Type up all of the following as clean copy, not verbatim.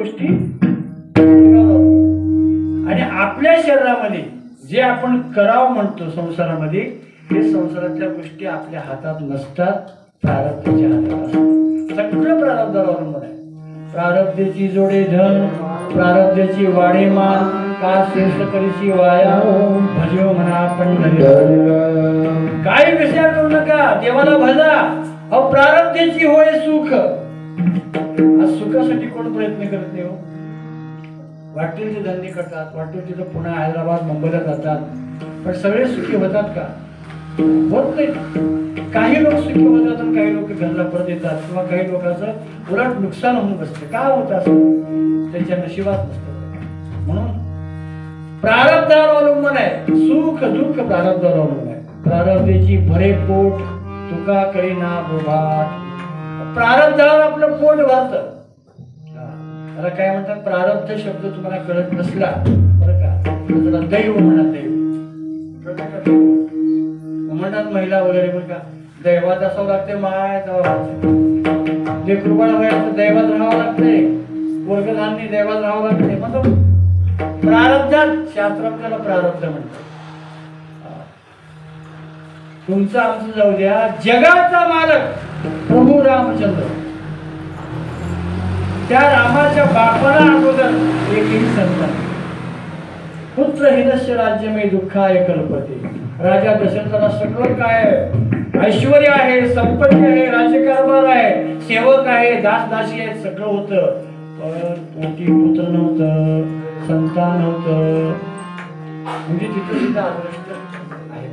गोष्टी आणि आपल्या शरीरामध्ये जे आपण करावं म्हणतो संसारामध्ये, हे संसारातल्या गोष्टी आपल्या हातात नसतात, प्रारब्धाच्या हातात असतात. सगळं प्रारब्धावर अवलंबून आहे. प्रारब्धेची जोडे धन, प्रारब्धेची वाडे मान, का श्रेष्ठ करीची वाया, भजो म्हणा पंढरी. काही विचार करू नका, देवाला भजा. अहो प्रारब्धेची होय सुख. आज सुखासाठी कोण प्रयत्न करत नाही हो. वाटेल ते धंदे करतात, वाटेल तिथं पुणे, हैदराबाद, मुंबईला जातात, पण सगळे सुखी होतात का? होत नाही. काही लोक सुखी होतात आणि काही लोक घरला परत येतात, किंवा काही लोकांचं उलट नुकसान होऊन बसते. का होत असं? त्यांच्या नशिबात नसतं. म्हणून प्रारब्धावर अवलंबून आहे. सुख दुःख प्रारब्धावर अवलंबून आहे. प्रारब्धेची भरे पोट, तुका करीना बोभाट. प्रारब्धावर आपलं पोट भरतं. त्याला काय म्हणतात? प्रारब्ध शब्द तुम्हाला कळत नसला बरं का, त्याला दैव म्हणा. दैव म्हणतात महिला वगैरे बरं का, दैवात असावं लागते. माय जे कृपा व्हायचं दैवात राहावं लागते, वर्गधान्य दैवात राहावं लागते. मतलब प्रारब्धात, शास्त्रात त्याला प्रारब्ध म्हणतात. तुमचं आमचं जाऊ द्या, जगाचा मालक प्रभू रामचंद्र, त्या रामाच्या बापाला अगोदर एकही संतान. पुत्र हिनस्य राज्यमय दुःखाय कल्पते. राजा दशरथाला सगळं काय ऐश्वर्य आहे, संपत्ती आहे, राज्यकारभार आहे, सेवक आहे, दासदासी आहेत, सगळं होतं, पण पोटी पुत्र नव्हतं, संतान नव्हतं. म्हणजे तिथं सुद्धा अदृष्ट आहे.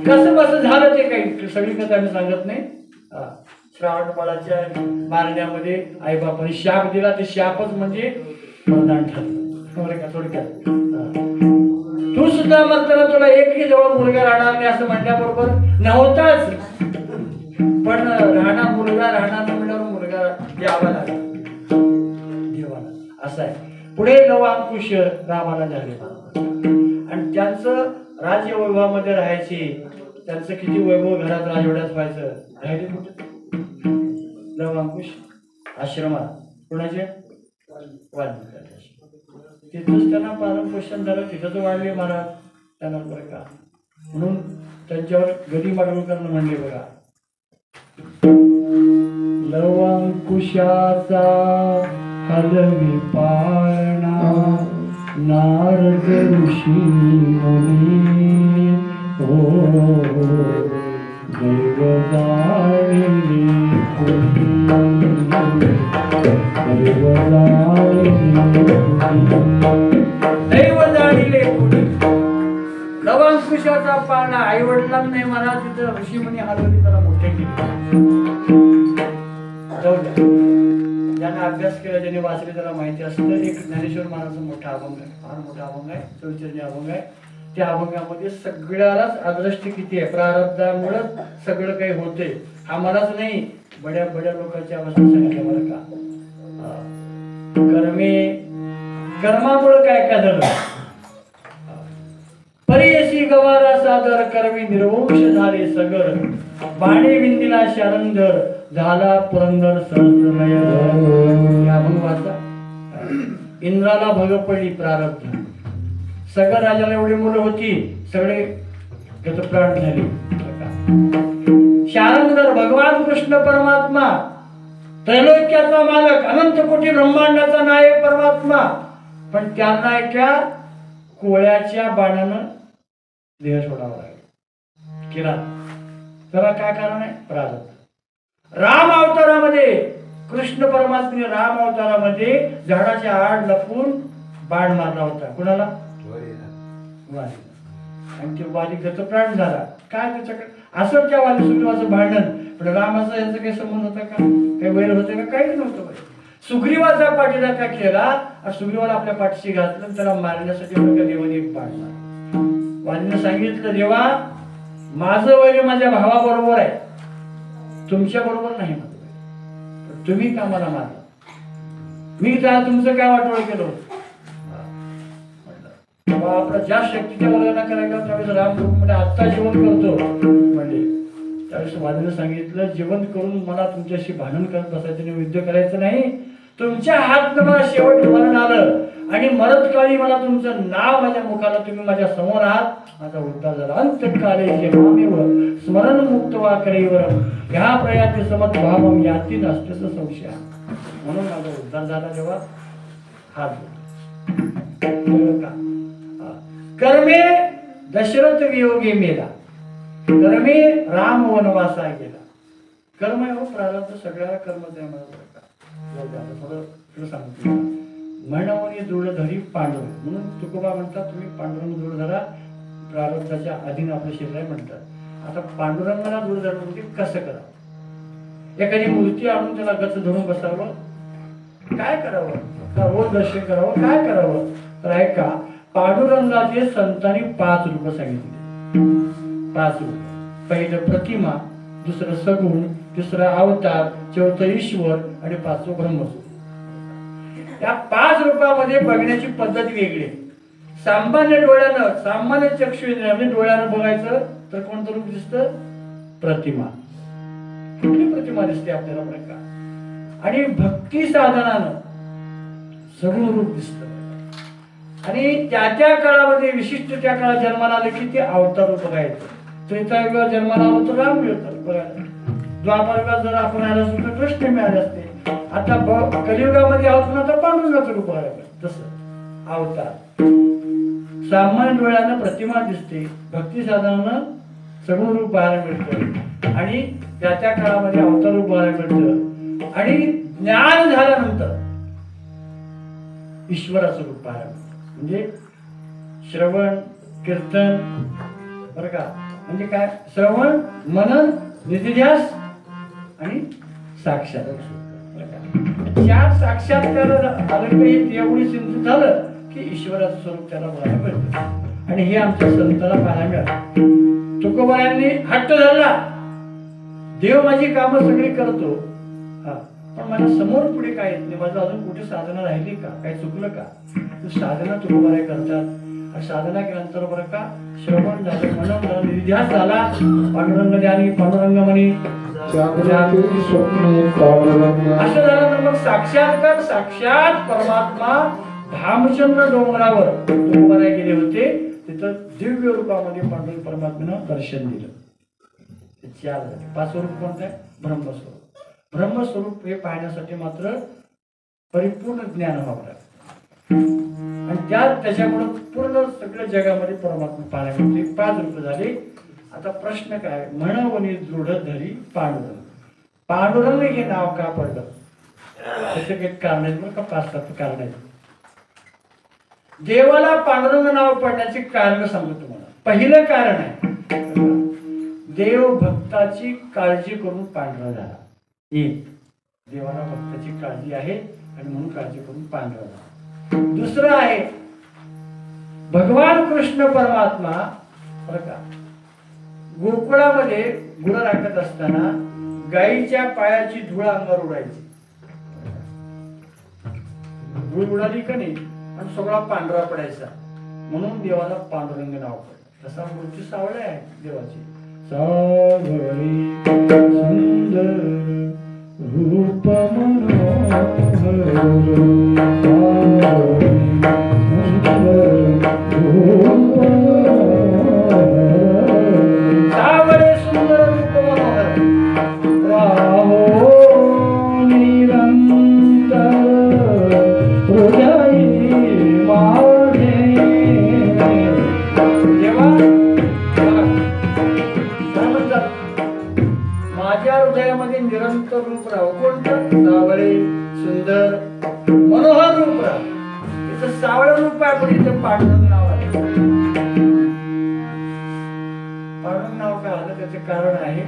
कसं कसं झालं ते काही सगळी कथा आम्ही सांगत नाही. श्रावण बाळाच्या मारण्यामध्ये आईबापाने शाप दिला, ते शापच म्हणजे वरदान ठरलं. थोडक्यात तू सुद्धा म्हणताना तुला एकही जवळ मुलगा राहणार नाही असं म्हणल्याबरोबर नव्हताच, पण राहणार मुलगा राहणार म्हणल्यावर मुलगा यावा लागला देवाला. असं आहे. पुढे लवांकुश रामाला झाले आणि त्यांचं राज्य वैभवामध्ये राहायचे. त्यांचं किती वैभव घरात राजवाड्यात व्हायचं. राहिले कुठे? लवांकुश आश्रमात. कोणाचे? वाल्मिकी. तिथंच त्यांना पालन पोषण झालं, तिथंच वाढले महाराज त्यांना बरं का. म्हणून त्यांच्यावर गदी माडगुळकरांना म्हणले बघा, लवांकुशाचा हलवी पाळणा नारद ऋषी मुनी हो देव जाणिले कोणी, दैव जाणिले कोणी. लवांकुशाचा पाळणा आई वडिलांना नाही म्हणा, तिथं ऋषीमुनी हलवली, त्याला मोठे केले. ज्यांना अभ्यास केला, ज्यांनी वाचले त्याला माहिती असतं. एक ज्ञानेश्वर महाराजांचा मोठा अभंग आहे, फार मोठा अभंग आहे, 44 अभंग आहे. त्या अभंगामध्ये सगळ्यालाच अदृष्ट किती आहे. प्रारब्धामुळे सगळं काही होते. आम्हालाच नाही, बड्या बड्या लोकांची अवस्था सांगितलं बरं का. कर्मामुळे काय काय झालं. परियशी गवारा सादर कर्मी निर्वंश झाले सगर, बाणे विंदिला शारंधर झाला पुरंदर सहस्रनय. अभंग वाचा. इंद्राला भग पडली प्रारब्ध. सगळ्या राजाला एवढी मुलं होती, सगळे गतप्राण झाले. शारंधर भगवान कृष्ण परमात्मा, त्रैलोक्याचा मालक, अनंत कोटी ब्रह्मांडाचा नायक परमात्मा, पण त्यांना एका कोळ्याच्या बाणानं देह सोडावा लागला. केला. त्याला काय कारण आहे? प्रारब्ध. राम अवतारामध्ये कृष्ण परमात्म्याने राम अवतारामध्ये झाडाच्या आड लपून बाण मारला होता. कुणाला? आणि ते वाली गतप्राण झाला. काय त्याच्याकडे असं त्या वाली सुग्रीवाचं भांडण, पण रामाचा यांचा काही संबंध होता का? काही वैर होते का? काहीच नव्हतं. सुग्रीवाचा पाठीला का केला आणि सुग्रीवाला आपल्या पाठीशी घातलं, त्याला मारण्यासाठी देवाने एक बाण मारला. वालीनं सांगितलं, देवा माझं वैर माझ्या भावाबरोबर आहे, तुमच्या बरोबर नाही. तुम्ही का मला मारला? मी त्या तुमचं काय वाटोळ केलं होतं? आपला ज्या शक्तीच्या वर्णना करायला त्यावेळेस राम म्हणजे आत्ता जेवण करतो म्हणजे त्यावेळेस वादनं सांगितलं, जेवण करून मला तुमच्याशी भांडण करत बसायचं नाही, युद्ध करायचं नाही. तुमच्या हातनं मला शेवट मरण आलं आणि मरत काळी मला तुमचं नाव माझ्या मुखाला, तुम्ही माझ्या समोर आहात, माझा उद्धार झाला. अंतकाले जे मामेव स्मरण मुक्त वा करेवर ह्या प्रयाती समत भावम याती नसतेच संशय. म्हणून माझा उद्धार झाला जेव्हा हात कर्मे दशरथ वियोगी मेला, कर्मे राम वनवासा गेला. कर्म हो प्रारब्ध सगळ्या कर्मच आहे. थोडं सांगतो, म्हणून दृढ धरी पांडुरंग. म्हणून तुकोबा म्हणतात तुम्ही पांडुरंग दृढ धरा, प्रारब्धाच्या अधीन आपलं शरीर आहे म्हणतात. आता पांडुरंगाला दृढ धरणं म्हणजे कसं करावं? एखादी मूर्ती आणून त्याला गच धरून बसावं, काय करावं? का रोज दर्शन करावं, काय करावं? तर ऐका, पांडुरंगाचे संतांनी 5 रूप सांगितले. 5 रूप. पहिलं प्रतिमा, दुसरं सगुण, तिसरा अवतार, चौथं ईश्वर आणि 5वं ब्रह्मस्वरूप. या 5 रूपामध्ये बघण्याची पद्धत वेगळी. सामान्य डोळ्यानं, सामान्य चक्षुइंद्रियाने डोळ्यानं बघायचं तर कोणतं रूप दिसतं? प्रतिमा. कुठली प्रतिमा दिसते आपल्याला बरं का? आणि भक्ती साधनानं सगुण रूप दिसतं. आणि त्या काळामध्ये विशिष्ट त्या काळात जन्माला आले की ते अवतार रूप बघायचं. त्रेतायुगात जन्माला आलो तर राम मिळतात बघायला. द्वापारयुगात जर आपण आलो असतो तर कृष्ण मिळाले असते. आता कलियुगामध्ये आहोत ना, तर पांडुरंगाचं रूप बघायला. तसं अवतार. सामान्य डोळ्यानं प्रतिमा दिसते, भक्ती साधनानं सगुण रूप पाहायला मिळतं आणि त्या काळामध्ये अवतार रूप पाहायला मिळतं. आणि ज्ञान झाल्यानंतर ईश्वराचं रूप पाहायला मिळतं. म्हणजे श्रवण कीर्तन बरं का, म्हणजे काय? श्रवण, मनन, निधिध्यास आणि साक्षात. 4 साक्षात्कार आलं की एवढी चिंतित झालं की ईश्वराचं स्वरूप त्याला बघायला मिळतं. आणि हे आमच्या संतांना पाहायला मिळालं. तुकोबायांनी हट्ट धरला, देव माझी कामं सगळी करतो, पण माझ्या समोर पुढे काय येत नाही, माझं अजून कुठे साधना राहिली का, काय चुकलं का? साधना तुकोबाराय करतात. आणि साधना केल्यानंतर बरं का, श्रवण झालं, मनन झालं, निध्यास झाला, पांडुरंग ध्यानी पांडुरंग म्हणी असं झालं तर मग साक्षात्कार, साक्षात परमात्मा भामचंद्र डोंगरावर तुकोबाराय गेले होते. तिथं दिव्य रूपामध्ये पांडुरंग परमात्म्यानं दर्शन दिलं. 4 झाले. 5वं रूप कोणतं आहे? ब्रह्मस्वरूप. ब्रह्मस्वरूप हे पाहण्यासाठी मात्र परिपूर्ण ज्ञान व्हावं लागतं. आणि त्याच्यामुळे पूर्ण सगळ्या जगामध्ये परमात्मा पाहायला मिळते. 5 रूप झाले. आता प्रश्न काय? म्हणवनी दृढ धरी पांडुरंग. पांडुरंग हे नाव का पडलं? त्याचे काही कारण आहेत बरं का, 5-7 कारण आहेत. देवाला पांडुरंग नाव पडण्याचे कारण सांगतो तुम्हाला. पहिलं कारण आहे, देव भक्ताची काळजी करून पांढरा झाला. देवाला भक्ताची काळजी आहे आणि म्हणून काळजी करून पांढरा झाला. दुसरं आहे, भगवान कृष्ण परमात्मा बरं का, गोकुळामध्ये गुळ राखत असताना गाईच्या पायाची धूळ अंगावर उडायची. धूळ उडाली का नाही आणि सगळा पांढरा पडायचा, म्हणून देवाला पांडुरंग नाव पडलं. तसा मूर्ती सावळ्या आहे देवाची. सावळी सुंदर रूप सावळे सुंदर रूप राहो निरंतर हृदय माझे. माझ्या हृदयामध्ये निरंतर रूप राहो. कोणतं? सावळे सुंदर मनोहर रूप राहो. इथं सावळ रूप आहे पण इथं पांडुरंग नाव आहे. पांडुरंग नाव का आलं त्याचे कारण आहे,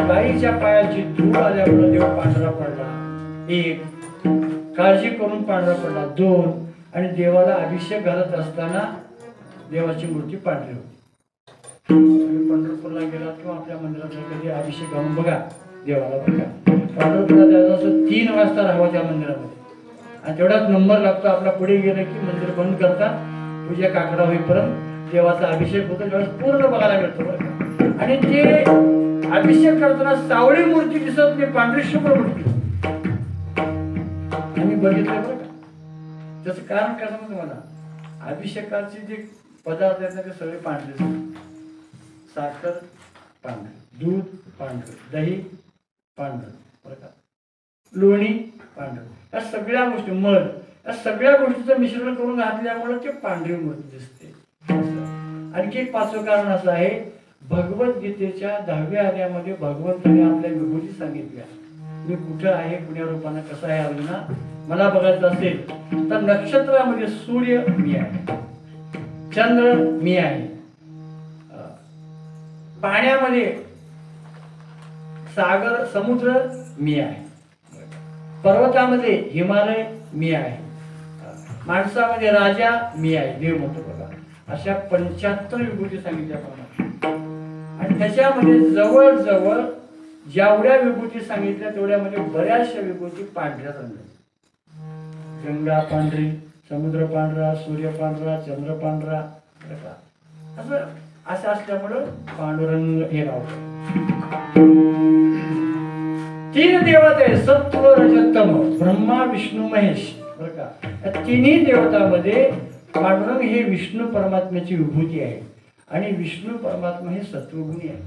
गाईच्या पायाची धूळ आल्यामुळे देव पांढरा पडला. 1, काळजी करून पांढरा पडला. 2, आणि देवाला अभिषेक घालत असताना देवाची मूर्ती पांढरी होती. पंढरपूरला गेला किंवा आपल्या मंदिरात कधी अभिषेक घालून बघा देवाला. बघा पंढरपूरला जायचं असं 3 वाजता राहावं त्या मंदिरामध्ये, आणि तेवढाच नंबर लागतो आपला. पुढे गेलं की मंदिर बंद करतात, पूजा काकडा होईपर्यंत देवाचा अभिषेक होतो त्यावेळेस पूर्ण बघायला मिळतो बरं का. आणि ते अभिषेक करताना सावळी मूर्ती दिसत नाही, पांढरी शुभ्र मूर्ती आम्ही बघितलं बरं का. त्याचं कारण काय सांगतो तुम्हाला, अभिषेकाचे जे पदार्थ आहेत ना ते सगळे पांढरे असतात. साखर पांढरं, दूध पांढरं, दही पांढरं बरं का, लोणी पांढरं, या सगळ्या गोष्टी, मध, या सगळ्या गोष्टीचं मिश्रण करून घातल्यामुळे ते पांढरी मूर्ती दिसते. आणखी एक पाचवं कारण असं आहे, भगवद्गीतेच्या 10व्या अध्यायामध्ये भगवंताने आपल्या विभूती सांगितल्या. मी कुठं आहे, कुण्या रूपानं कसं आहे अर्जुना, मला बघायचं असेल तर नक्षत्रामध्ये सूर्य मी आहे, चंद्र मी आहे, पाण्यामध्ये सागर समुद्र मी आहे, पर्वतामध्ये हिमालय मी आहे, माणसामध्ये राजा मी आहे, देव म्हणतो बघा. अशा 75 विभूती सांगितल्या आणि त्याच्यामध्ये जवळजवळ जेवढ्या विभूती सांगितल्या तेवढ्यामध्ये बऱ्याचशा विभूती पांढऱ्या रंगाच्या. गंगा पांढरी, समुद्र पांढरा, सूर्य पांढरा, चंद्र पांढरा, असं असल्यामुळं पांडुरंग हे नाव. 3 देवता आहे, सत्व रजतम, ब्रह्मा विष्णू महेश बरं का. या तिन्ही देवतामध्ये पांडुरंग हे विष्णू परमात्म्याची विभूती आहे आणि विष्णू परमात्मा हे सत्वगुणी आहे,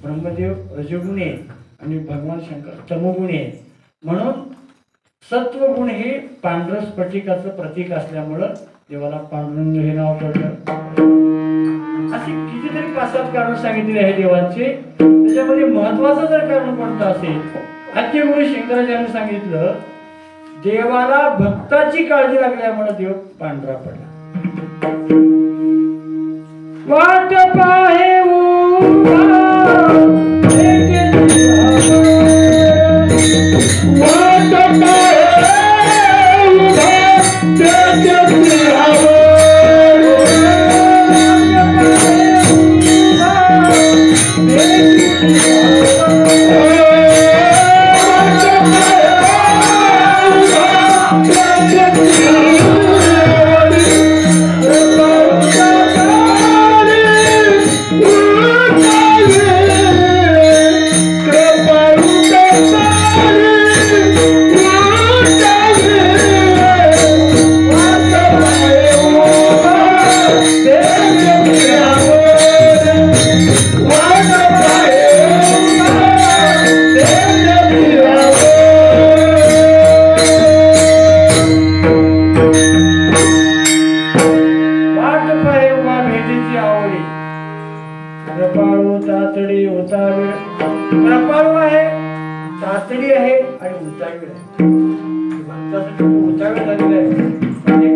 ब्रह्मदेव रजोगुणी आहे आणि भगवान शंकर तमोगुणी आहे. म्हणून सत्वगुण हे पांढर स्फटिकाचं प्रतीक असल्यामुळं देवाला पांडुरंग हे नाव पडलं. असे कितीतरी 5-7 कारण सांगितलेले आहे देवांचे. त्याच्यामध्ये महत्वाचं जर कारण कोणतं असेल, आद्यगुरु शंकराचार्यांनी सांगितलं, देवाला भक्ताची काळजी लागल्यामुळे देव पांढरा पडला. वाट पाहे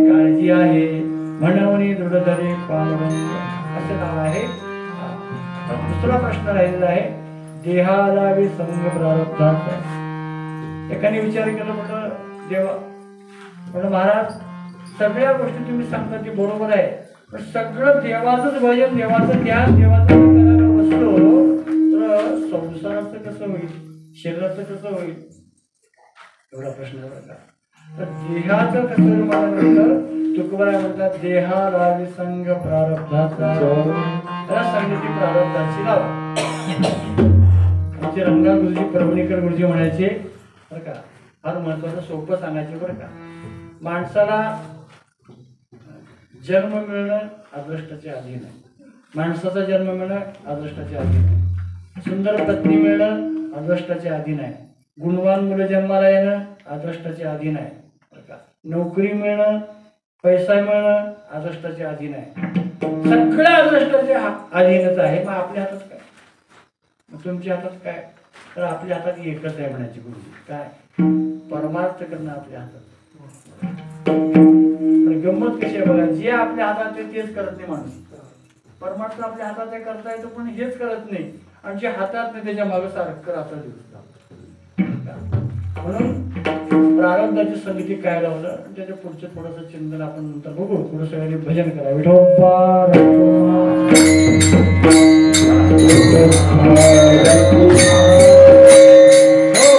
काळजी आहे म्हणवणी दृढधरे पांडुरंग असे नाव आहे. दुसरा प्रश्न राहिलेला आहे, देहाला संग प्रारब्धाचा. एकाने विचार केला, म्हटलं देवा, म्हटलं महाराज सगळ्या गोष्टी तुम्ही सांगता ते बरोबर आहे, पण सगळं देवाचंच भजन, देवाचं ध्यान, देवाचं बसलो तर संसाराचं कसं होईल, शरीराचं कसं होईल, एवढा प्रश्न होता. तर देहाचं कसं म्हटलं, तुकोबाराय म्हणतात, देहाला विसंग प्रारब्धाचा, त्याला सांगितली प्रारब्धाची लाव. आमचे रंगा गुरुजी, परभणीकर गुरुजी म्हणायचे बरं का, फार महत्वाचं सोपं सांगायचे बरं का. माणसाला जन्म मिळणं अदृष्टाच्या अधीन आहे, माणसाचा जन्म मिळणं अदृष्टाच्या अधीन आहे, सुंदर पत्नी मिळणं अदृष्टाच्या अधीन आहे, गुणवान मुलं जन्माला येणं अदृष्टाच्या अधीन आहे बरं का, नोकरी मिळणं, पैसा मिळणं अदृष्टाच्या अधीन आहे. सगळ्या अदृष्टाच्या अधीनच आहे. मग आपल्या हातात काय, मग तुमच्या हातात काय, तर आपल्या हातात एकच आहे म्हणायची गुरुजी, काय, परमार्थ करणं आपल्या हातात. गंमत कशी आहे बघा, जे आपल्या हातात आहे तेच करत नाही माणूस. परमार्थ आपल्या हातात आहे, करता येतो, पण हेच करत नाही, आणि जे हातात नाही त्याच्या मागे सारखं राहतं दिवस. म्हणून प्रारब्धाची संगती काय लावलं आणि त्याच्या पुढचं थोडंसं चिंतन आपण नंतर बघू. थोडं सगळ्यांनी भजन करा. विठोबा हो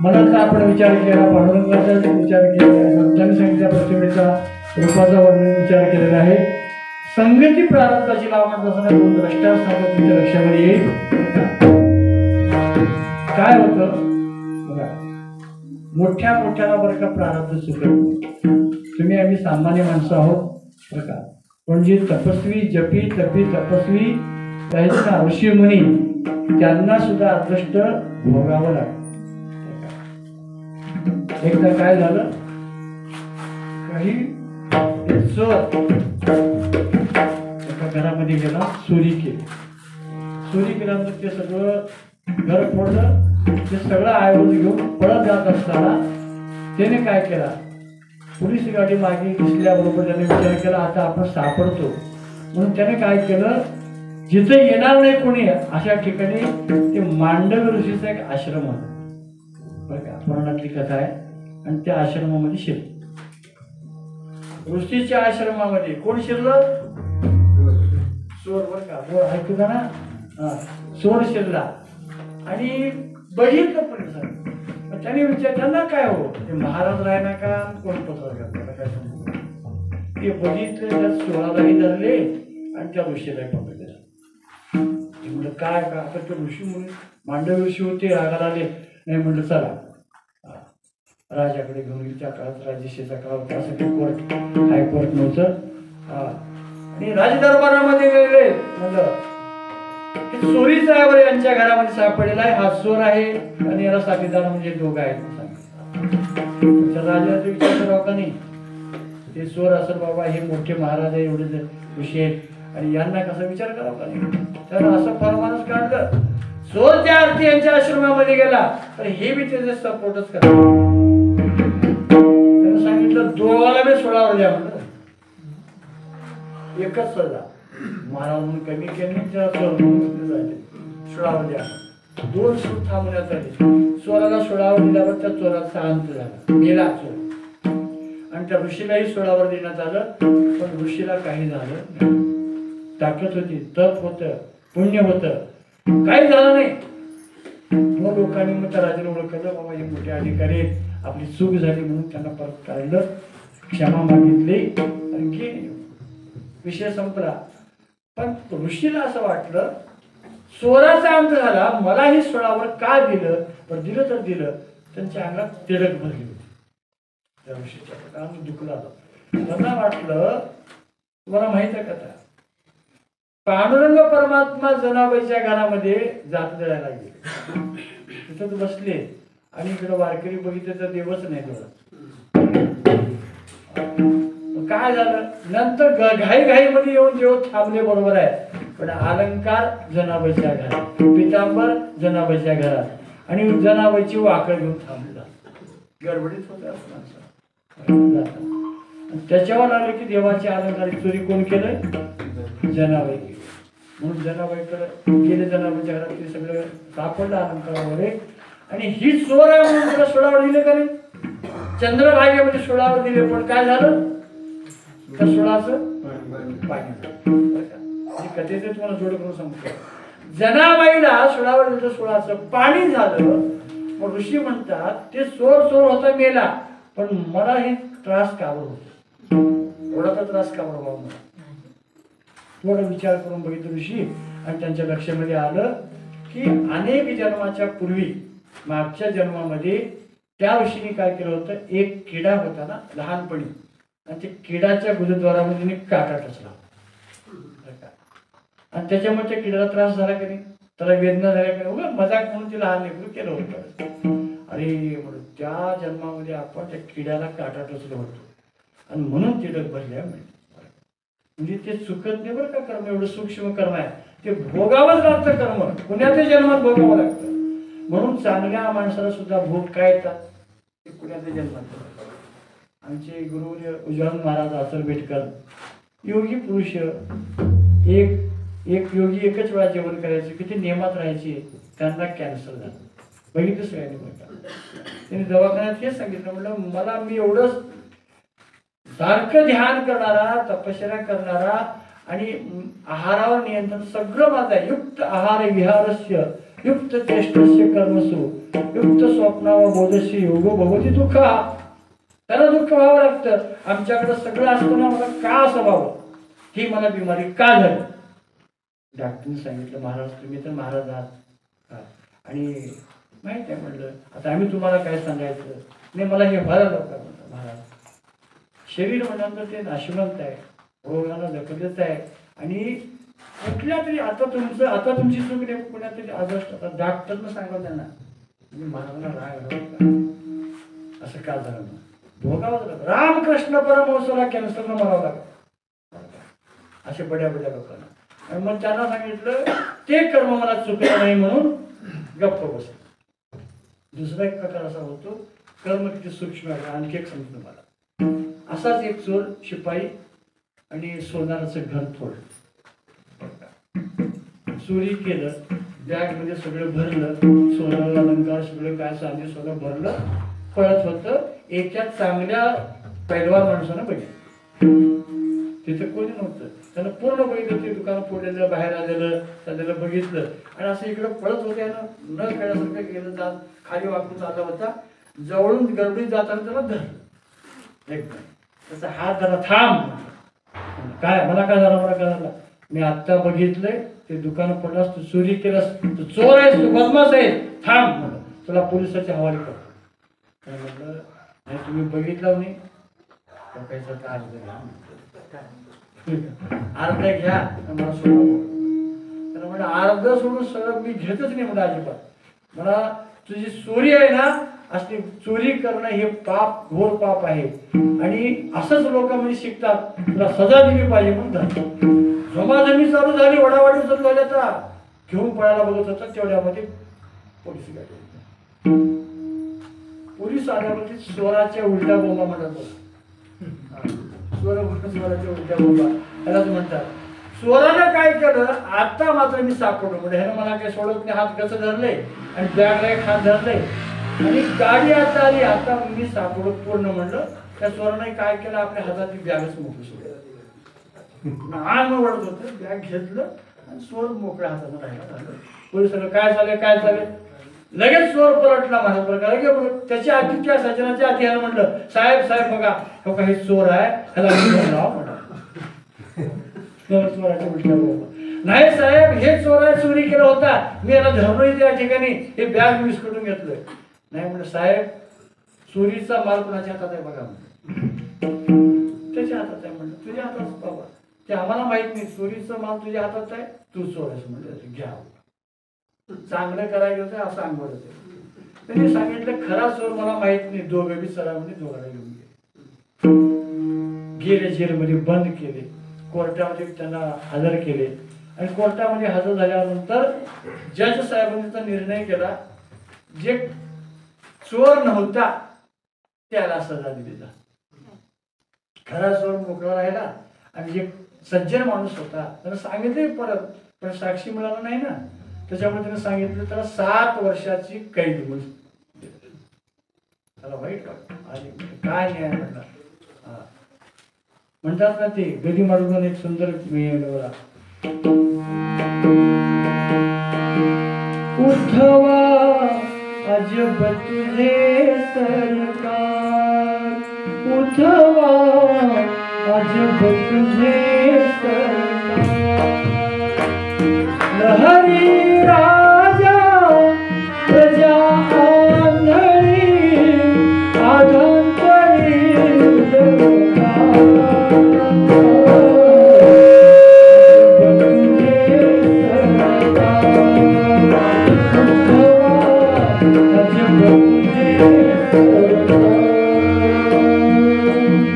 मनाचा आपण विचार केला, पांडुरंगाचा विचार केला, संतांनी सांगितल्या प्रतिमेचा रूपाचा वर्णन विचार केलेला आहे. संगती प्रारब्धाची लावण्यात असताना दोन द्रष्टा सांगत तुमच्या लक्षामध्ये येईल. काय होतं बघा, मोठ्या मोठ्याला बरं का प्रारब्ध चुकत. तुम्ही आम्ही सामान्य माणसं आहोत बरं का, पण जे तपस्वी जपी तपी तपस्वी ऋषी मुनी त्यांना सुद्धा अदृष्ट भोगावं लागतं. एकदा काय झालं, काही चोर एका घरामध्ये गेला, चोरी केल्यानंतर ते सगळं घर फोडलं. ते सगळं ऐवज घेऊन पळत जात असताना त्याने काय केला, पोलीस गाडी मागे दिसल्याबरोबर त्याने विचार केला आता आपण सापडतो. म्हणून त्याने काय केलं, जिथे येणार नाही कोणी अशा ठिकाणी ते मांडव ऋषीचा एक आश्रम होता बरं का, पुराणातली कथा आहे. आणि त्या आश्रमामध्ये शिरलं. ऋषीच्या आश्रमामध्ये कोण शिरलं, चोर बरं का, ऐकू ना, चोर शिरला. आणि बघितलं पोलिसांनी. त्याने विचार त्यांना काय हो, ते महाराज राहिना का कोण पत्र करतात काय सांगू. ते बघितले, त्या चोरालाही धरले आणि त्या ऋषीलाही पकडले. म्हणलं काय का, आता ते ऋषी म्हणून मांडव ऋषी होते, रागाला आले. नाही म्हणलं चला राजाकडे घेऊन. त्या काळात राजशेचा काळ होता, असं काही कोर्ट हायकोर्ट नव्हतं. आणि राजदरबारामध्ये गेले. म्हणलं चोरीचा आहे बरं, यांच्या घरामध्ये सापडलेला आहे, हा चोर आहे आणि याला साथीदार म्हणजे दोघं आहेत. राजाचा विचार करावा का नाही, ते चोर असेल बाबा, हे मोठे महाराज आहे, एवढे ऋषी आहेत आणि यांना कसा विचार करावा का नाही. तर असं फरमानच काढलं, चोर त्या अर्थी यांच्या आश्रमामध्ये गेला तर हे बी त्याचे सपोर्टच करा. त्यानं सांगितलं दोघाला बी सोडावं द्या. म्हणलं एकच सजा, महाराज म्हणून कमी केली, त्या सोडावं द्या. दोन सूट थांबण्यात आले. चोराला सोडावर दिल्यावर त्या चोराचा अंत झाला, गेला चोर. आणि त्या ऋषीलाही सोडावर देण्यात आलं, पण ऋषीला काही झालं नाही. ताकद होती, तप होतं, पुण्य होतं, काही झालं नाही. मग लोकांनी मग त्या राजाला ओळखलं, बाबा हे मोठे अधिकारी, आपली चूक झाली म्हणून त्यांना परत काढलं, क्षमा मागितली आणि गेली. विषय संपला. पण ऋषीला असं वाटलं चोराचा अंत झाला, मलाही सोडावर का दिलं, पण दिलं तर दिलं. त्यांच्या अंगात तिळक भरली होती. त्या ऋषीच्या प्रकाराने दुःख झालं. त्यांना वाटलं, तुम्हाला माहित आहे का, पांडुरंग परमात्मा जनाबाईच्या घरामध्ये जात द्यायला गेले. तिथंच बसले आणि इकडे वारकरी बघितले तर देवच नाही थोडं. काय झालं, नंतर घाईमध्ये येऊन जेव्हा थांबले, बरोबर आहे, पण अलंकार जनाबाईच्या घरात, पितांबर जनाबाईच्या घरात आणि जनाबाईची वाकड घेऊन थांबला. गडबडीत होते असं माणसं. त्याच्यावर आलं की देवाचे अलंकार चोरी कोण केलं, जनाबाई. म्हणून जनाबाईकडे गेले, जनाबाईच्या घरात ते सगळं सापडलं अलंकार वगैरे. आणि ही चोर आहे म्हणून त्याला सोडावर दिले का नाही, चंद्रभागेमध्ये सोडावर दिले. पण काय झालं, त्या सोडाचं पाणी. कथेचे तुम्हाला जोड करून सांगतो, जनाबाईला सोडावर दिलं, सोडाचं पाणी झालं. मग ऋषी म्हणतात ते चोर होता मेला, पण मला हे त्रास कावर होतो, एवढा तर त्रास कावर व्हावा मला. थोडा विचार करून बघितलं ऋषी आणि त्यांच्या लक्षामध्ये आलं की अनेक जन्माच्या पूर्वी, मागच्या जन्मामध्ये त्या ऋषीने काय केलं होतं, एक किडा होता ना लहानपणी, आणि त्या किडाच्या गुरुद्वारामध्ये काटा टचला आणि त्याच्यामुळे त्या किड्याला त्रास झाला की नाही, त्याला वेदना झाल्या की नाही, मजाक म्हणून ते लहान लेकरू केलं होतं. अरे त्या जन्मामध्ये आपण त्या किड्याला काटा टचलो होतो आणि म्हणून तिडक भरल्या. म्हणजे ते चुकत नाही बरं का कर्म, एवढं सूक्ष्म कर्म आहे ते भोगावंच लागतं कर्म, पुण्याच्या जन्मात भोगावं लागतं. म्हणून चांगल्या माणसाला सुद्धा भोग काय येतात ते पुण्याच्या जन्मात. आमचे गुरु उज्ज्वल महाराज आचल बेटकर योगी पुरुष, एक योगी एकच वेळा जेवण करायचे, किती नियमात राहायचे, त्यांना कॅन्सर झालं. बघितलं सगळ्यांनी बघा. त्यांनी दवाखान्यात हेच सांगितलं, म्हटलं मला मी एवढं सारखं ध्यान करणारा, तपश्चर्या करणारा आणि आहारावर नियंत्रण सगळं माझं आहे. युक्त आहार विहारस्य युक्त चेष्टस्य कर्मसु युक्त स्वप्ना व बोधस्य योगो भवती दुःख. त्याला दुःख व्हावं लागतं. आमच्याकडे सगळं असताना मला का असं व्हावं, ही मला बिमारी का झाली. डॉक्टरने सांगितलं महाराज तुम्ही तर महाराज आहात आणि माहित आहे म्हटलं आता आम्ही तुम्हाला काय सांगायचं नाही, मला हे व्हायला लवकर म्हणलं महाराज. शरीर म्हणाल ते नाशवंत आहे, रोगाला दखलच आहे आणि कुठल्या तरी आता तुमची चूक नाही, कुठल्या तरी आदर्श आता डॉक्टरनं सांगा त्यांना तुम्ही महाराजांना राग घालवता असं का झालं ना, भोगावं लागलं. रामकृष्ण परमहंसाला कॅन्सरनं मरावं लागलं असे बड्या लोकांना. आणि मग त्यांना सांगितलं ते कर्म मला चुकलं नाही म्हणून गप्प बस. दुसरा एक प्रकार असा होतो, कर्म किती सूक्ष्म आहे. आणखी एक सांगितलं मला. असाच एक चोर शिपाई आणि सोनाराचं घर फोडलं, चोरी केलं, बॅग मध्ये सगळं भरलं, सोनाला अलंकार सगळं काय चांदी सोनं भरलं, पळत होतं. एका चांगल्या पैलवान माणसानं बघितलं, तिथं कोणी नव्हतं, त्यानं पूर्ण बघितलं, ते दुकान फोडलेलं, बाहेर आलेलं त्याला बघितलं आणि असं इकडं पळत होते. न कळल्यासारखं गेलं, जात खाली वाकून चालला होता. जवळून गडबडीत जाताना त्याला धरलं एकदम. त्याचा हात जरा थांब, काय मला काय झालं, मला काय झालं, मी आत्ता बघितलंय ते दुकान पडलास, तू चोरी केलास, तू चोर आहेस, तू बदमाश आहे, थांब म्हणलं, तुला पोलिसाच्या हवाली करतो. काय म्हटलं नाही तुम्ही बघितलं नाही, अर्ध घ्या मला सोडा. त्याला म्हणलं अर्ध सोडून सगळं मी घेतच नाही म्हणलं अजिबात. मला तुझी चोरी आहे ना, असली चोरी करणं हे पाप, घोर पाप आहे आणि असंच लोक म्हणजे शिकतात, तुला सजा दिली पाहिजे म्हणून जमाजमी चालू झाली, वडावाडी चालू झाल्या, तर घेऊन पळायला बघत होता. तेवढ्यामध्ये पोलीस गाडी, पोलीस आल्यावरती चोराच्या उलट्या बोंबा म्हणतात. चोराच्या उलट्या बोंबा त्यालाच म्हणतात. चोरानं काय केलं, आता मात्र मी सापडलो म्हणजे ह्यानं मला काय सोडत नाही, हात कसं धरले आणि बॅगला एक हात धरले आणि गाडी आता आली, आता मी सापडलो पूर्ण म्हणलं. त्या चोराने काय केलं, आपल्या हातातली बॅगच मोकळी सोडली, आग ओढत होतं, बॅग घेतलं आणि चोर मोकळ्या हातानं राहिला. पोलिसांना काय झालं, लगेच चोर पलटला माझ्या प्रकारे. त्याच्या आधी त्या सज्जनाच्या आधी ह्याला म्हटलं साहेब बघा हो काही चोर आहे, ह्याला चोराच्या उलट्या बोंबा. नाही साहेब हे चोर आहे, चोरी केला होता, मी याला धरलोय त्या ठिकाणी, हे बॅग मी विस्कटून घेतलंय. नाही म्हणलं साहेब चोरीचा माल कोणाच्या हातात आहे बघा म्हणलं. त्याच्या हातात आहे म्हणलं. तुझ्या हातात बाबा, ते आम्हाला माहित नाही, चोरीचा माल तुझ्या हातात आहे, तू चोर आहेस म्हणलं, घ्या. चांगलं करायचं होतं असं अंगवड होते. त्यांनी सांगितलं खरा चोर मला माहित नाही, दोघं बी चरामध्ये दोघांना घेऊन गेले, जेलमध्ये बंद केले, कोर्टामध्ये त्यांना हजर केले आणि कोर्टामध्ये हजर झाल्यानंतर जज साहेबांनी त्याचा निर्णय केला, जे चोर नव्हता त्याला सजा दिली जा. खरा चोर मोकळा राहिला आणि जे सज्जन माणूस होता त्याला सांगितले परत, पण साक्षी मिळाला नाही ना, त्याच्यामुळे त्याने सांगितलं त्याला 7 वर्षाची कैद म्हणून. त्याला वाईट वाटतं आणि काय न्याय म्हणणार. म्हणतात ना ते गदी मारून एक सुंदर उठवा अजब तुझे सरकार, उठवा अजब तुझे सरकार, लहरी राजा प्रजा आंधळी आधंतरी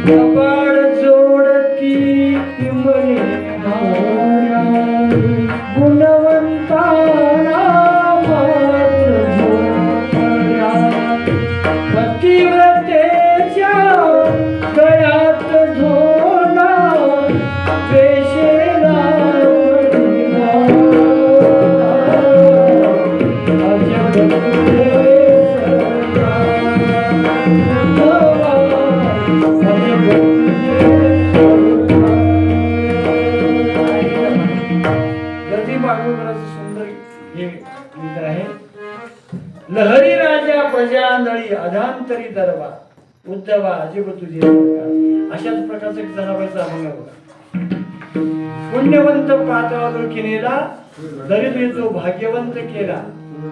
कपाळ जोडती म्हणे भागवताचं सुंदर हे गीत आहे. लहरी राजा प्रजांदळी अधांतरी दरबा उद्धवा अजिब तुझे सरकार. अशाच प्रकारचा एक जनाबाईचा अभंग आहे बघा. पुण्यवंत पातळावर किनेला दरिद्री तो भाग्यवंत केला.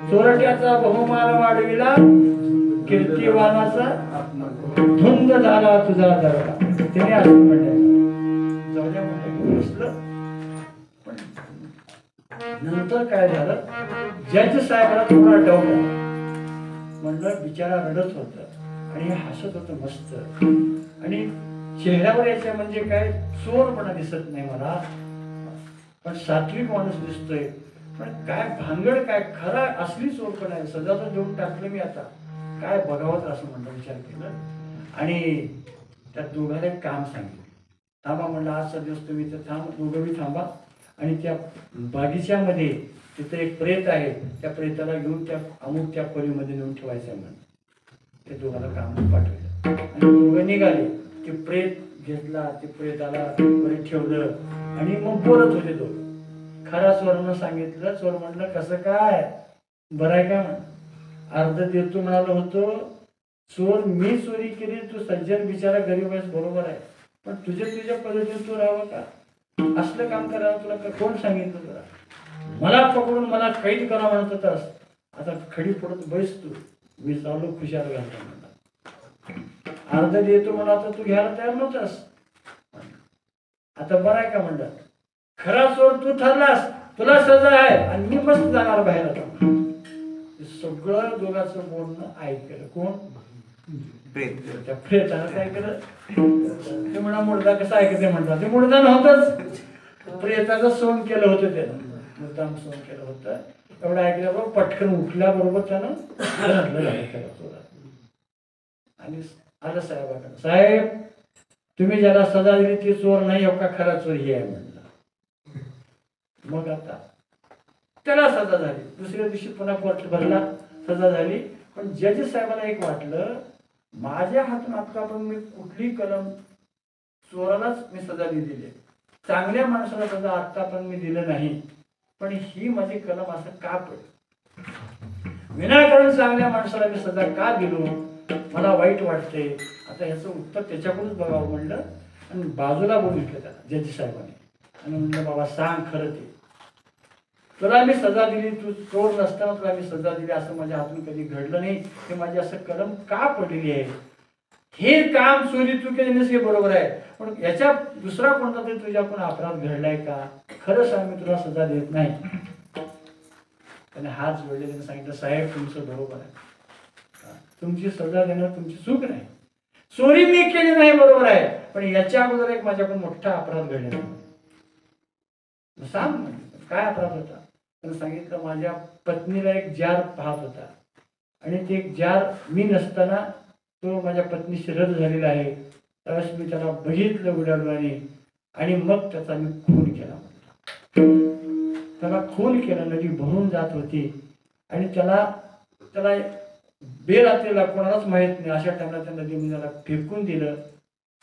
चोरट्याचा बहुमान वाढविला कीर्तिवानाचा धुंद झाला तुझा दरबा. त्याने असं म्हणलं जाऊ द्या म्हणलं. पण नंतर काय झालं, जज साहेबांना थोडा डाऊट म्हणलं बिचारा रडत होत आणि हसत होत मस्त आणि चेहऱ्यावर याच्या म्हणजे काय चोरपणा दिसत नाही मला, पण सात्विक माणूस दिसतोय. पण काय भांगड काय खरा असली चोरपणा आहे. सजा तर देऊन टाकलं मी, आता काय बघावं असं म्हणलं विचार केलं. आणि त्या दोघांना एक काम सांगितलं. थांबा म्हणलं आजचा दिवस तुम्ही तर दोघं बी थांबा आणि त्या बागीच्यामध्ये तिथे एक प्रेत आहे, त्या प्रेताला घेऊन त्या अमुक त्या खोलीमध्ये नेऊन ठेवायचं आहे म्हणून ते दोघांना काम पाठवलं. आणि दोघं निघाले. ते प्रेत घेतला, ते प्रेताला ठेवलं आणि मग बोलत होते दोघं. खरा चोरानं सांगितलं. चोर म्हणलं कसं काय बरं आहे का म्हण. अर्ध देतो म्हणालो होतो. चोर मी चोरी केली, तू सज्जन बिचारा गरीब आहेस बरोबर आहे, पण तुझ्या पद्धतीने तू राहावं का, असलं काम करावं तुला कोण सांगितलं तुला. मला पकडून मला कैद करा म्हणत होतास, आता खडी पडत बैस तू, मी चालू खुशाल घालतो म्हणला. अर्ध देतो म्हणा आता तू घ्यायला तयार नव्हतास, आता बरं आहे का म्हणलं. खरा चोर तू ठरलास, तुला सजा आहे आणि मी मस्त जाणार बाहेर. आता सगळं दोघांचं बोलणं ऐकलं कोण, त्या प्रेतानं काय केलं ते म्हणा मुडदा कसा ऐकते म्हणतात. ते मुडदा नव्हतंच, प्रेताचं सोंग केलं होतं त्यानं, मुद्दाम सोंग केलं होतं. एवढं ऐकल्याबरोबर पटकन उठल्याबरोबर त्यानं आणि आलं साहेबाकडे. साहेब तुम्ही ज्याला सजा दिली ती चोर नाही हो का, खरा चोर ही आहे म्हणलं. मग आता त्याला सजा झाली. दुसऱ्या दिवशी पुन्हा कोर्ट भरला, सजा झाली. पण जज साहेबांना एक वाटलं माझ्या हातून आता पण मी कुठली कलम चोरालाच मी सजा दिलेली आहे, चांगल्या माणसाला सजा आता पण मी दिलं नाही, पण ही माझी कलम असं का पडली, विनाकारण चांगल्या माणसाला मी सजा का दिलो, मला वाईट वाटते. आता ह्याचं उत्तर त्याच्याकडूनच बघावं म्हणलं आणि बाजूला बोलवलं त्याला जज साहेबांनी आणि म्हणलं बाबा सांग खरं ते, तुला मी सजा दिली, तू चोर नसताना तुला मी सजा दिली, असं माझ्या हातून कधी घडलं नाही, ते माझी असं कलम का पडलेली आहे. हे काम चोरी तू केली हे बरोबर आहे, पण याच्या दुसरा कोणता तरी तुझ्याकडून अपराध घडलाय का, खरं सांग मी तुला सजा देत नाही. त्याने हात जोडले, त्याने सांगितलं साहेब तुमचं बरोबर आहे, तुमची सजा देणं तुमची चूक नाही, चोरी मी केली नाही बरोबर आहे, पण याच्या अगोदर एक माझ्याकडून मोठा अपराध घडलेला. सांग काय अपराध होता. त्यानं सांगितलं माझ्या पत्नीला एक जार पाहत होता आणि ते एक जार मी नसताना तो माझ्या पत्नीशी रद्द झालेला आहे, त्यावेळेस मी त्याला बघितलं उडाडवाने आणि मग त्याचा मी खून केला. त्याला खून केला, नदी भरून जात होती आणि त्याला बेरात्रीला कोणालाच माहित नाही अशा टाइमला त्या नदीमध्ये त्याला फेकून दिलं.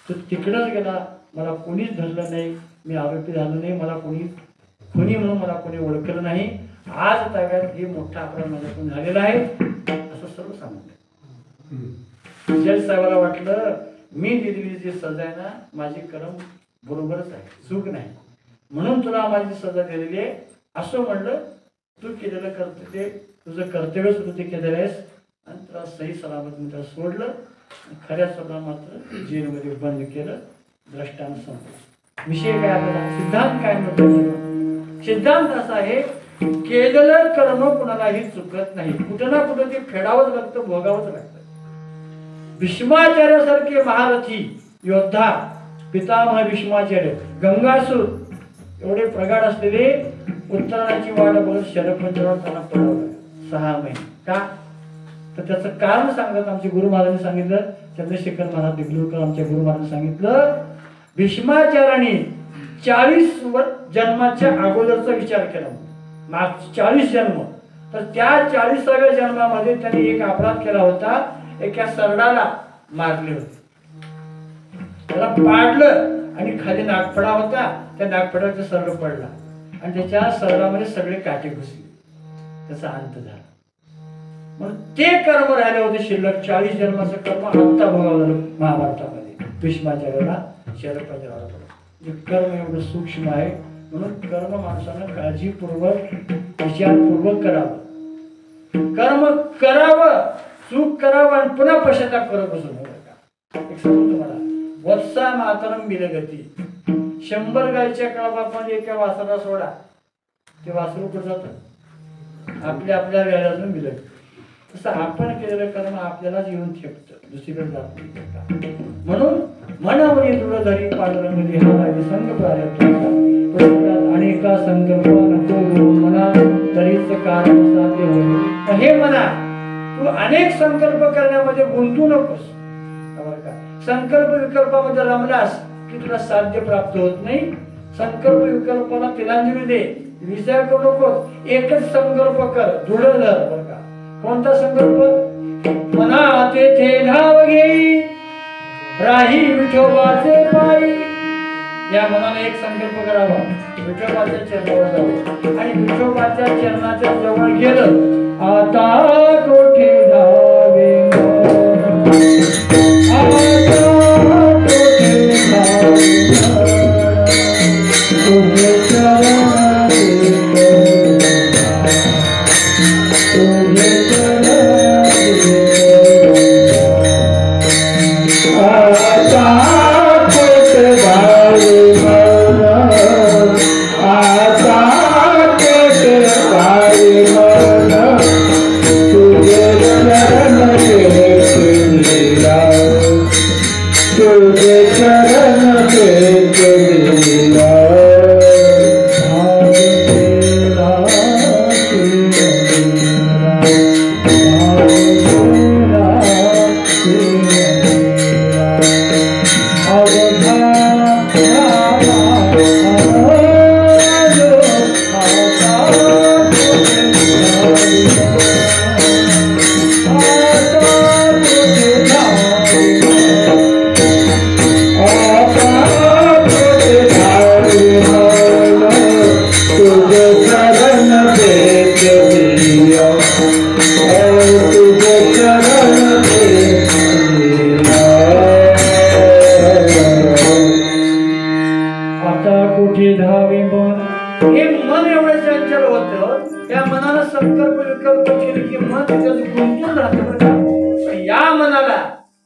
तो तिकडंच गेला, मला कोणीच धरलं नाही, मी आरोपी झालो नाही, मला कोणी खुनी म्हणून मला कोणी ओळखलं नाही, आज ताब्यात हे मोठा अपराध माझ्याकडून झालेला आहे असं सर्व सांगितलं. जज साहेबाला वाटलं मी दिलेली जी सजा आहे ना माझी कलम बरोबरच आहे, चूक नाही, म्हणून तुला माझी सजा दिलेली आहे असं म्हणलं. तू केलेलं कर्तव्य तुझं कर्तव्यच तू ते केलेलं आहेस आणि तुला सही सलामत मी त्याला सोडलं, खऱ्या स्वतः मात्र जेलमध्ये बंद केलं. द्रष्टांत संपला विषय. काय आपल्याला सिद्धांत काय म्हणतो, सिद्धांत असा आहे केलेलं कर्म कुणालाही चुकत नाही, कुठं ना कुठं ते फेडावंच लागतं, भोगावंच लागतं. भीष्माचार्यासारखे महारथी योद्धा पितामह भीष्माचार्य, गंगासूर एवढे प्रगाढ असलेले उत्तरायणाची वाट बघत शरपंजरावर त्यांना पडवलं 6 महिने. का तर त्याचं कारण सांगत आमचे गुरु महाराजांनी सांगितलं, चंद्रशेखर महाराज दिगलूरकर आमच्या गुरु महाराजांनी सांगितलं, भीष्माचार्याने 40 जन्माच्या अगोदरचा विचार केला, मागचे 40 जन्म, तर त्या 40व्या जन्मामध्ये त्यांनी एक अपराध केला होता, एका सरडाला मारले होते, त्याला पाडलं आणि खाली नागफडा होता, त्या नागफड्याचा सरड पडला आणि त्याच्या शरीरामध्ये सगळे काटे घुसले, त्याचा अंत झाला. म्हणून ते कर्म राहिले होते शिल्लक. 40 जन्माचं कर्म आत्ता भोगावं झालं महाभारतामध्ये भीष्माच्या वेळेला शरपंजराला पडलं. कर्म एवढं सूक्ष्म आहे, म्हणून कर्म माणसानं काळजीपूर्वक विचारपूर्वक करावं. कर्म करावं, चूक करावं आणि पुन्हा पश्चाताप करत बसू नये. एक सांगू तुम्हाला, वत्सा मातरम बिलगती. 100 गायच्या कळपामध्ये एका वासराला सोडा, ते वासरू कुठं जातं? आपल्या वेळातून बिलग. तसं आपण केलेलं कर्म आपल्यालाच येऊन ठेपतं, दुसरीकडे जात नाही. म्हणून मनावरी दृढधरी पांडुरंग लिहावा विसंग प्रारब्धाचा अनेका संकल्प नको मना तरीच कारण साध्य होईल. हे मना, तू अनेक संकल्प करण्यामध्ये गुंतू नकोस. संकल्प विकल्पामध्ये रमलास की तुला साध्य प्राप्त होत नाही. संकल्प विकल्पाला तिलांजली दे, विचार करू नकोस. एकच संकल्प कर, दृढ धर. बरं का, कोणता संकल्प? मना तेथे धाव घेई राही विठोबाचे पायी. या मनाने एक संकल्प करावा, विठोबाच्या चरणावर जावं. आणि विठोबाच्या चरणाच्या जवळ गेलं, आता कोठे धावे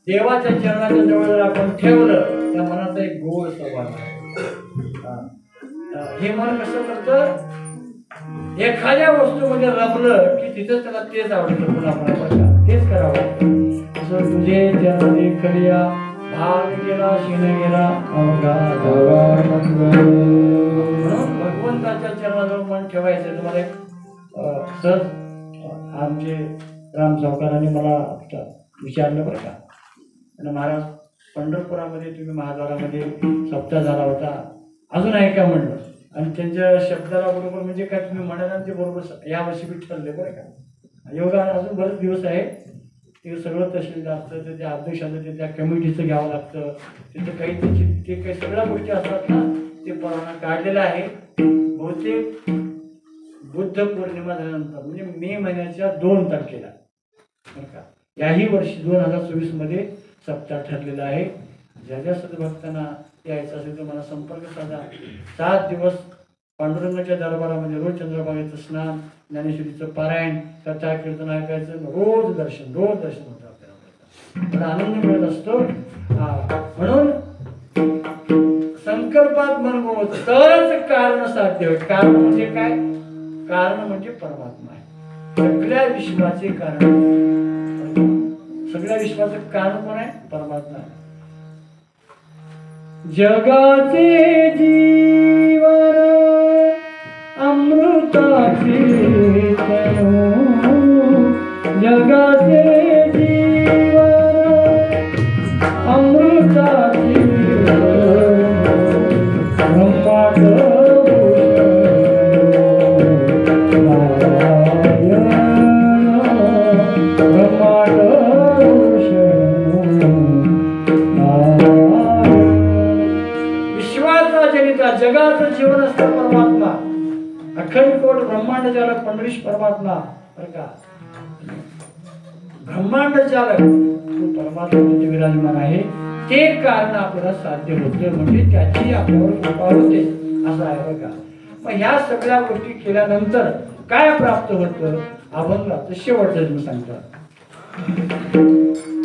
देवाच्या चरणाच्या जवळ जर आपण ठेवलं, त्या मनाचा एक गोड स्वभाव आहे. हे मन कसं करतं, एखाद्या वस्तूमध्ये रमलं की तिथं त्याला तेच आवडतं, पुन्हा तेच करावं. असं तुझे चरणी करिया भाग गेला शिन गेला अवघा. म्हणून भगवंताच्या चरणाजवळ मन ठेवायचं. तुम्हाला एक सहज आमचे राम सावकारांनी मला विचारलं बरं का, आणि महाराज पंढरपुरामध्ये तुम्ही महाद्वारामध्ये सप्ताह झाला होता, अजून आहे का म्हणलं. आणि त्यांच्या शब्दाला बरोबर म्हणजे काय तुम्ही म्हणाला ते बरोबर यावर्षी बी ठरले बरं का. योगा अजून बरेच दिवस आहे, ते सगळं तहसीलदार असतं, त्या अध्यक्षाचं ते त्या कमिटीचं घ्यावं लागतं, तिथं काही त्याची ते काही सगळ्या गोष्टी असतात ना, ते परवाना काढलेला आहे. बहुतेक बुद्ध पौर्णिमा झाल्यानंतर म्हणजे मे महिन्याच्या 2 तारखेला बरं का, याही वर्षी 2024 मध्ये सप्ताह ठरलेला आहे. ज्या ज्या सद्भक्तांना यायचं असेल तर मला संपर्क साधा. 7 दिवस पांडुरंगाच्या दरबारामध्ये रोज चंद्रभागेचं स्नान, ज्ञानेश्वरीचं पारायण, कथा कीर्तन ऐकायचं, रोज दर्शन होतं आपल्याला, आनंद मिळत असतो. म्हणून संकल्पात मन होत तरच कारण साध्य होईल. कारण म्हणजे काय? कारण म्हणजे परमात्मा आहे. सगळ्या विश्वाचे कारण, सगळ्या विश्वाचं कारण कोण आहे? परमात्मा आहे. जगाचे जीवन अमृताचे जगाचे जीवन अमृताचे अखंड कोट ब्रह्मांड चालक पंढरीश परमात्मा बरं का, ब्रह्मांड चालक तो परमात्मा म्हणजे विराजमान आहे. ते कारण आपल्याला साध्य होतं, म्हणजे त्याची आपल्यावर कृपा होते असं आहे बरं का. मग ह्या सगळ्या गोष्टी केल्यानंतर काय प्राप्त होतं अभंगाचं शेवटचं मी सांगतो.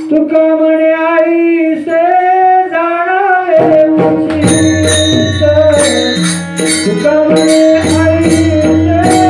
तुका म्हणे आईसे जाणावे उचित, तुका म्हणे आईसे जाणावे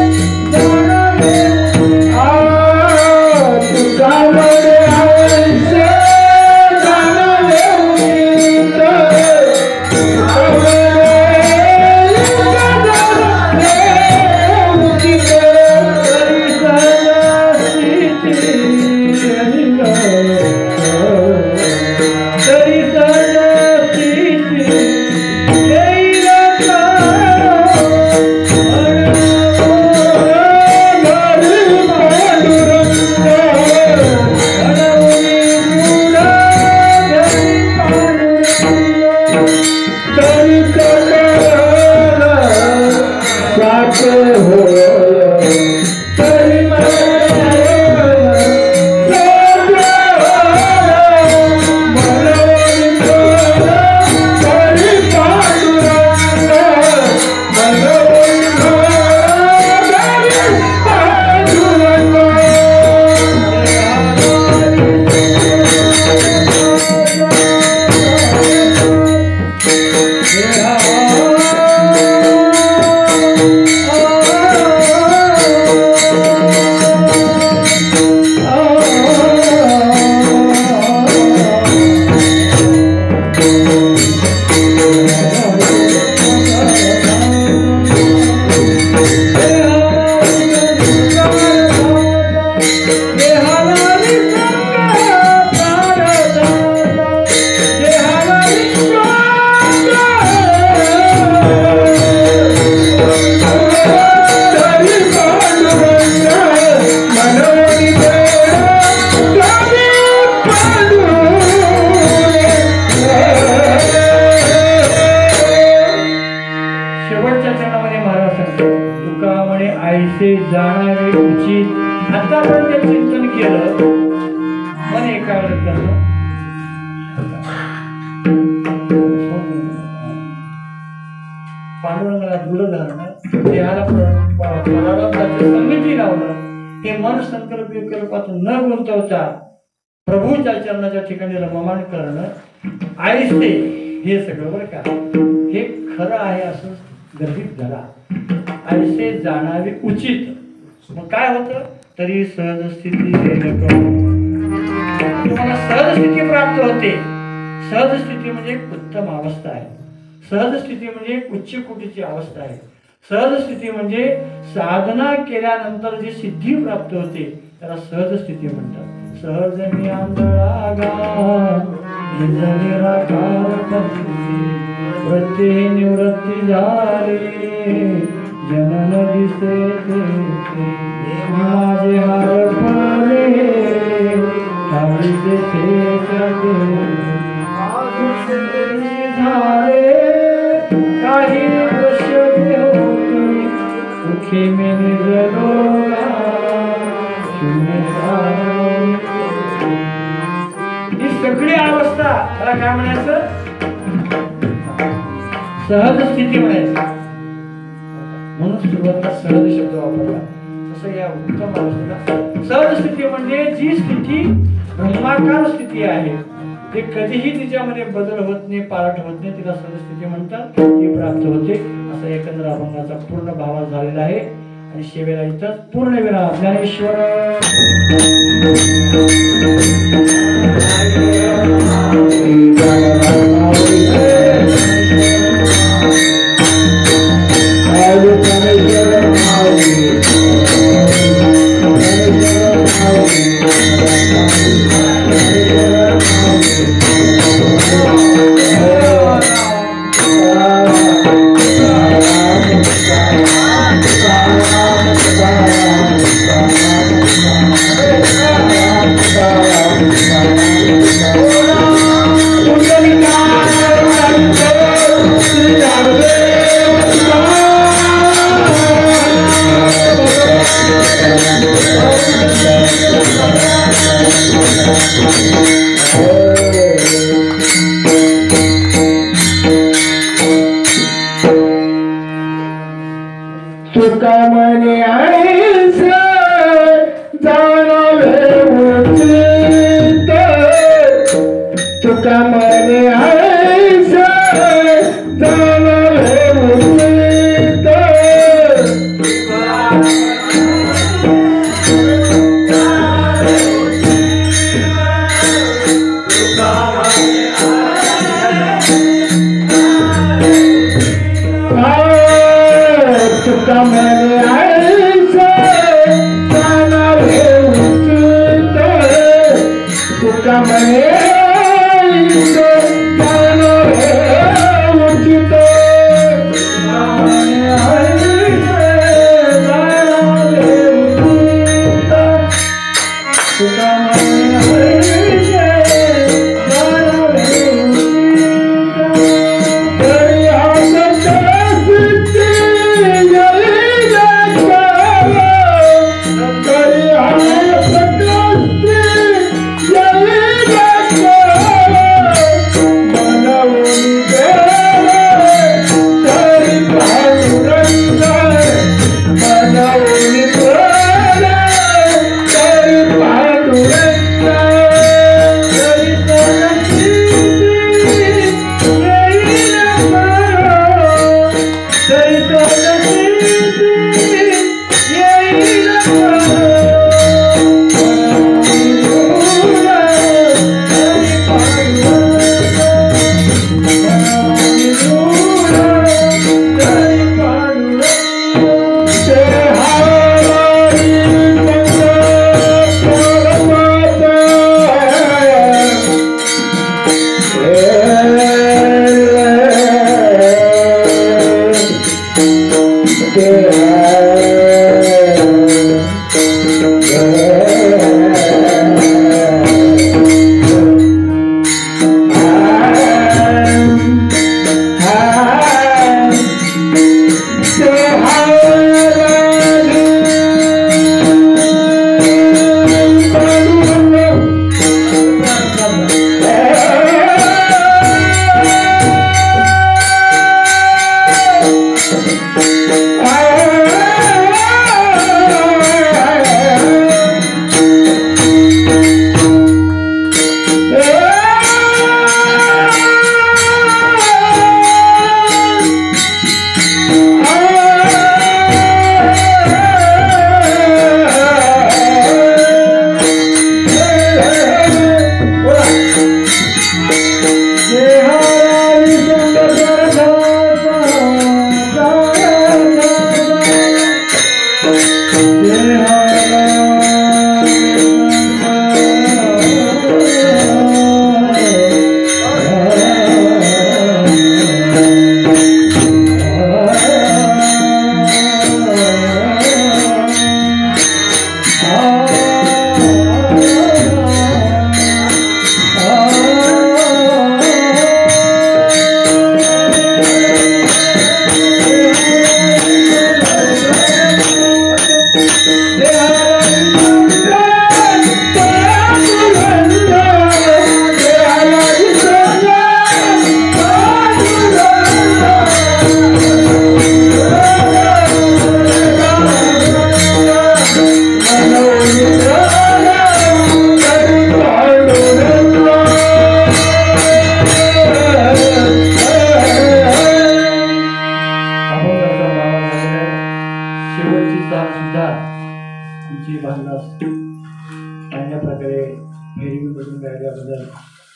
तुका म्हणे आईसे जाणावे उचित, तुका जाणावे उचित. आतापर्यंत चिंतन केलं, मन एकाग्र करणं, पांडुरंगाला दूर धरणं, देहाला परारंभाची संगती लावणं, हे मन संकल्प विकल्पातून न गुंतवता प्रभूच्या चरणाच्या ठिकाणी रममाण करणं, आईसे हे सगळं बरं का, हे खरं आहे असं गृहीत धरा. ऐसे जाणावे उचित. मग काय होतं, तरी सहज स्थिती तुम्हाला सहज स्थिती प्राप्त होते. सहज स्थिती म्हणजे एक उत्तम अवस्था आहे. सहज स्थिती म्हणजे एक उच्च कोटीची अवस्था आहे. सहज स्थिती म्हणजे साधना केल्यानंतर जी सिद्धी प्राप्त होते त्याला सहज स्थिती म्हणतात. सहज मी प्रत्येक निवृत्ती झाली जनन दिसे माझे हरपले झाले काही दृश्य होते मी निजलो ही सगळी अवस्था त्याला काय म्हणायचं, सहज स्थिती म्हणायचं. म्हणून सुरुवातीला सहज शब्द वापरला. तसं या उत्तम अवस्थेला सहज स्थिती म्हणजे जी स्थिती ब्रह्माकार स्थिती आहे, ते कधीही तिच्यामध्ये बदल होत नाही, पालट होत नाही, तिला सहज स्थिती म्हणतात. ती प्राप्त होते. असा एकंदर अभंगाचा पूर्ण भाव झालेला आहे. आणि शेवेला इथं पूर्ण विराम. ज्ञानेश्वर तुका म्हणे आईस जाणावे उचित तुका म्हणे आईस जाणावे उचित तुका म्हणे आईस जाणावे उचित तुका म्हणे आईस जाणावे उचित तुका म्हणे आईस जाणावे उचित तुका म्हणे आईस जाणावे उचित तरी आसक्त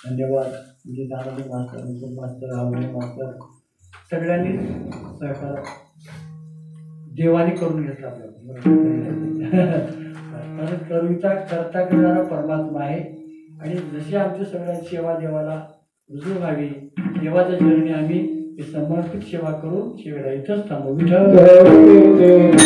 धन्यवाद. म्हणजे दादाजी मास्तर, मुकुंद मास्तर, रामराव मास्तर सगळ्यांनी सहकार देवाने करून घेतला आपल्याला. कविता करता करणारा परमात्मा आहे आणि जशी आमची सगळ्यांची सेवा देवाला रुजू व्हावी देवाच्या चरणी आम्ही समर्पित सेवा करून शेवटा इथंच थांबू. विठ्ठल